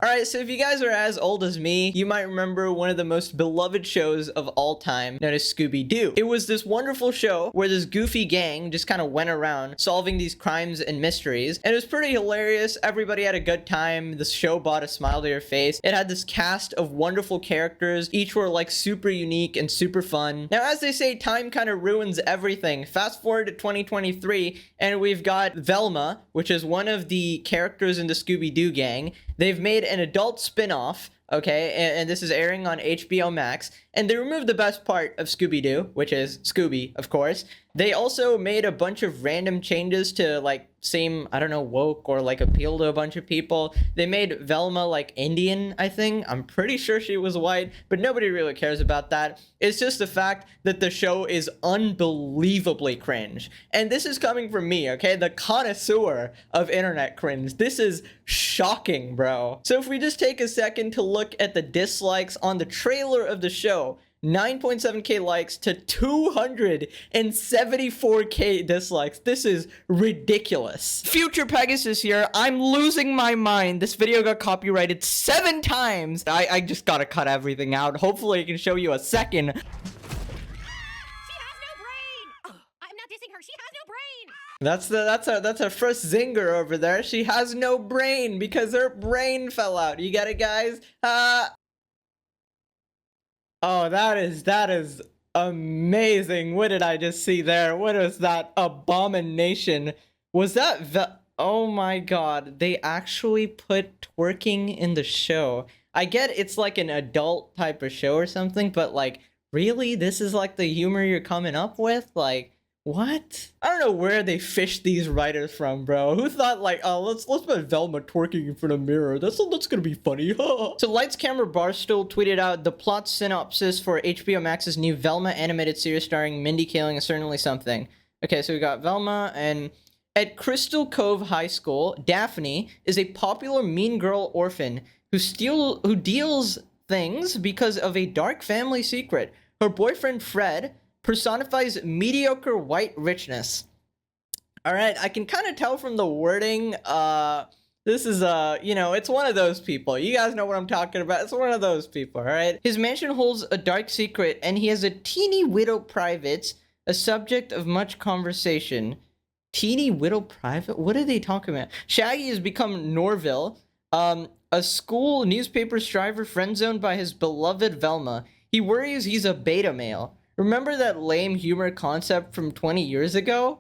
Alright, so if you guys are as old as me, you might remember one of the most beloved shows of all time, known as Scooby-Doo. It was this wonderful show where this goofy gang just kind of went around solving these crimes and mysteries, and it was pretty hilarious. Everybody had a good time. The show brought a smile to your face. It had this cast of wonderful characters. Each were like super unique and super fun. Now, as they say, time kind of ruins everything. Fast forward to 2023, and we've got Velma, which is one of the characters in the Scooby-Doo gang. They've made an adult spin-off, okay, and this is airing on HBO Max, and they removed the best part of Scooby-Doo, which is Scooby, of course. They also made a bunch of random changes to, like, seem, I don't know, woke or, like, appeal to a bunch of people. They made Velma, like, Indian, I think. I'm pretty sure she was white, but nobody really cares about that. It's just the fact that the show is unbelievably cringe. And this is coming from me, okay? The connoisseur of internet cringe. This is shocking, bro. So if we just take a second to look at the dislikes on the trailer of the show, 9.7k likes to 274k dislikes. This is ridiculous. Future Pegasus here. I'm losing my mind. This video got copyrighted 7 times. I just gotta cut everything out. Hopefully I can show you a second. She has no brain! Oh, I'm not dissing her. She has no brain! That's our first zinger over there. She has no brain because her brain fell out. You get it, guys? Oh, that is amazing. What did I just see there? What is that abomination? Was that oh my god, they actually put twerking in the show. I get it's like an adult type of show or something, but like, really? This is like the humor you're coming up with? Like, what? I don't know where they fished these writers from, bro. Who thought like, oh, let's put Velma twerking in front of a mirror. That's gonna be funny. So Lights Camera Barstool tweeted out the plot synopsis for HBO Max's new Velma animated series starring Mindy Kaling is certainly something. Okay, so we got Velma, and at Crystal Cove High School, Daphne is a popular mean girl orphan who deals things because of a dark family secret. Her boyfriend Fred personifies mediocre white richness. All right, I can kind of tell from the wording, this is, you know, it's one of those people. You guys know what I'm talking about. It's one of those people, all right? His mansion holds a dark secret, and he has a teeny widow private, a subject of much conversation. Teeny widow private? What are they talking about? Shaggy has become Norville, a school newspaper striver friend-zoned by his beloved Velma. He worries he's a beta male. Remember that lame humor concept from 20 years ago?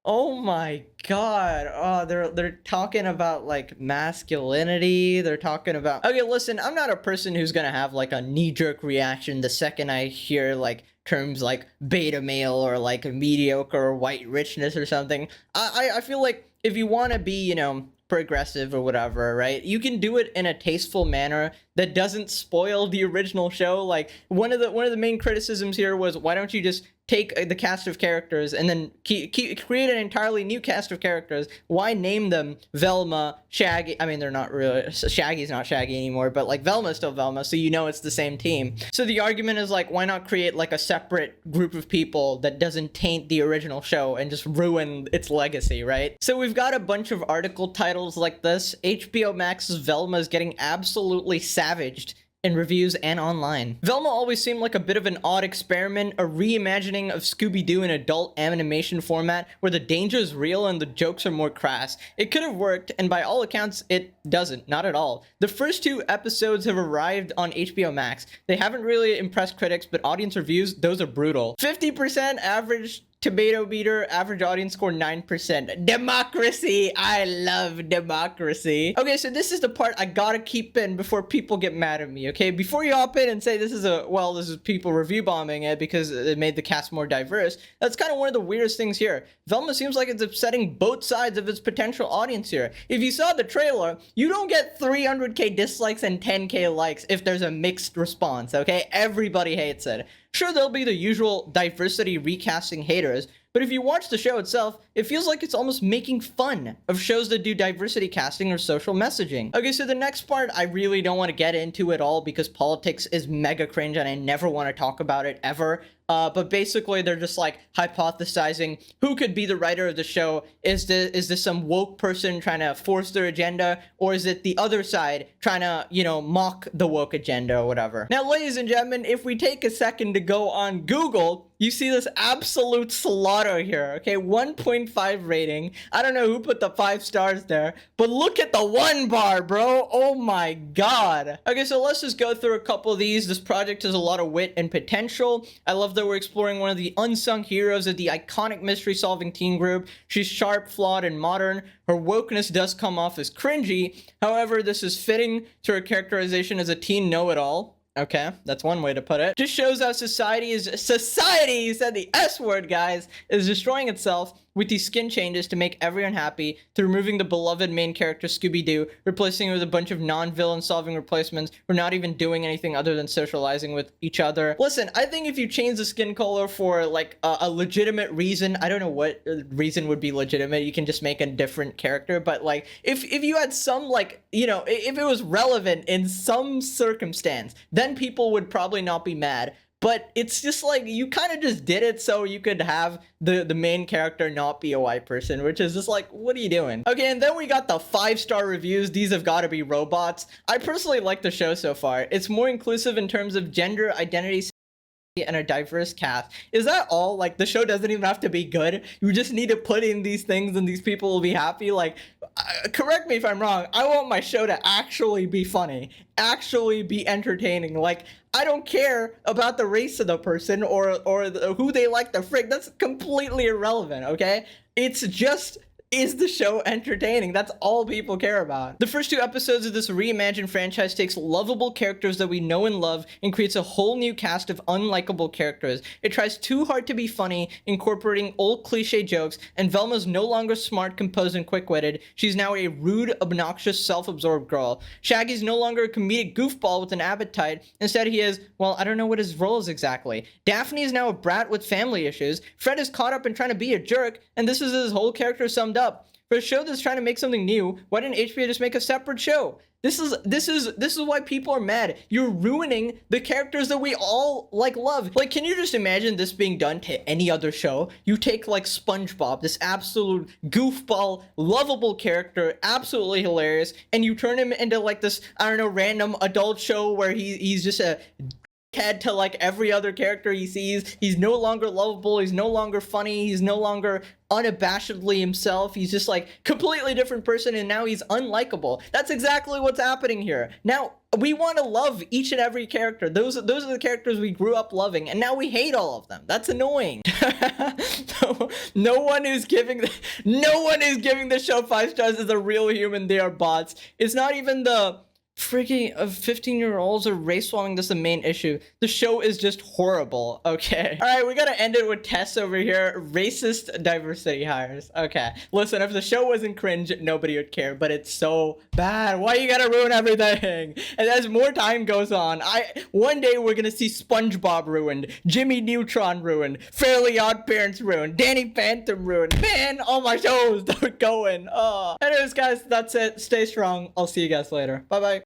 Oh my god. Oh, they're talking about like masculinity. They're talking about... Okay, listen, I'm not a person who's gonna have like a knee-jerk reaction the second I hear like terms like beta male or like mediocre or white richness or something. I feel like if you want to be, you know, progressive or whatever, right, you can do it in a tasteful manner that doesn't spoil the original show. Like one of the main criticisms here was, why don't you just take the cast of characters and then create an entirely new cast of characters? Why name them Velma, Shaggy? I mean, they're not really, Shaggy's not Shaggy anymore, but like Velma's still Velma, so you know it's the same team. So the argument is like, why not create like a separate group of people that doesn't taint the original show and just ruin its legacy, right? So we've got a bunch of article titles like this. HBO Max's Velma is getting absolutely savaged in reviews and online. Velma always seemed like a bit of an odd experiment, a reimagining of Scooby-Doo in adult animation format where the danger is real and the jokes are more crass. It could have worked, and by all accounts, it doesn't. Not at all. The first 2 episodes have arrived on HBO Max. They haven't really impressed critics, but audience reviews, those are brutal. 50% average tomato meter, average audience score 9%. Democracy! I love democracy. Okay, so this is the part I gotta keep in before people get mad at me, okay? Before you hop in and say this is people review bombing it because it made the cast more diverse, that's kind of one of the weirdest things here. Velma seems like it's upsetting both sides of its potential audience here. If you saw the trailer, you don't get 300k dislikes and 10k likes if there's a mixed response, okay? Everybody hates it. Sure, there'll be the usual diversity recasting haters, but if you watch the show itself, it feels like it's almost making fun of shows that do diversity casting or social messaging. Okay, so the next part I really don't want to get into at all because politics is mega cringe and I never want to talk about it ever. But basically they're just like hypothesizing who could be the writer of the show. Is this some woke person trying to force their agenda, or is it the other side trying to, you know, mock the woke agenda or whatever? Now, ladies and gentlemen, if we take a second to go on Google, you see this absolute slaughter here, okay? 1.5 rating. I don't know who put the 5 stars there, but look at the 1 bar, bro. Oh my god. Okay, so let's just go through a couple of these. This project has a lot of wit and potential. I love that we're exploring one of the unsung heroes of the iconic mystery-solving teen group. She's sharp, flawed, and modern. Her wokeness does come off as cringy. However, this is fitting to her characterization as a teen know-it-all. Okay, that's one way to put it. Just shows how society, you said the S word, guys, is destroying itself with these skin changes to make everyone happy, to removing the beloved main character Scooby-Doo, replacing him with a bunch of non-villain solving replacements who are not even doing anything other than socializing with each other. Listen, I think if you change the skin color for like a legitimate reason, I don't know what reason would be legitimate, you can just make a different character, but like if you had some, like, you know, if it was relevant in some circumstance, then people would probably not be mad. But it's just like, you kind of just did it so you could have the main character not be a white person, which is just like, what are you doing? Okay, and then we got the 5-star reviews. These have got to be robots. I personally like the show so far. It's more inclusive in terms of gender, identity, and a diverse cast. Is that all? Like, the show doesn't even have to be good. You just need to put in these things and these people will be happy. Like, correct me if I'm wrong. I want my show to actually be funny, actually be entertaining. Like, I don't care about the race of the person or who they like to frick. That's completely irrelevant, okay? It's just, is the show entertaining? That's all people care about. The first 2 episodes of this reimagined franchise takes lovable characters that we know and love and creates a whole new cast of unlikable characters. It tries too hard to be funny, incorporating old cliche jokes, and Velma's no longer smart, composed, and quick-witted. She's now a rude, obnoxious, self-absorbed girl. Shaggy's no longer a comedic goofball with an appetite. Instead, he is, well, I don't know what his role is exactly. Daphne is now a brat with family issues. Fred is caught up in trying to be a jerk, and this is his whole character summed up. For a show that's trying to make something new, why didn't HBO just make a separate show? This is why people are mad. You're ruining the characters that we all like love. Like, can you just imagine this being done to any other show? You take like SpongeBob, this absolute goofball, lovable character, absolutely hilarious, and you turn him into like this, I don't know, random adult show where he's just a head to like every other character he sees. He's no longer lovable, he's no longer funny, he's no longer unabashedly himself. He's just like completely different person, and now he's unlikable. That's exactly what's happening here. Now we want to love each and every character. Those are the characters we grew up loving, and now we hate all of them. That's annoying. No one is giving the show 5 stars as a real human. They are bots. It's not even the freaking 15-year-olds are race swapping. This is the main issue. The show is just horrible. Okay, all right, we gotta end it with Tess over here. Racist diversity hires. Okay, listen, if the show wasn't cringe, nobody would care, but it's so bad. Why you gotta ruin everything? And as more time goes on, one day we're gonna see SpongeBob ruined, Jimmy Neutron ruined, Fairly Odd Parents ruined, Danny Phantom ruined. Man, all my shows are going. Anyways, guys, that's it. Stay strong. I'll see you guys later. Bye bye.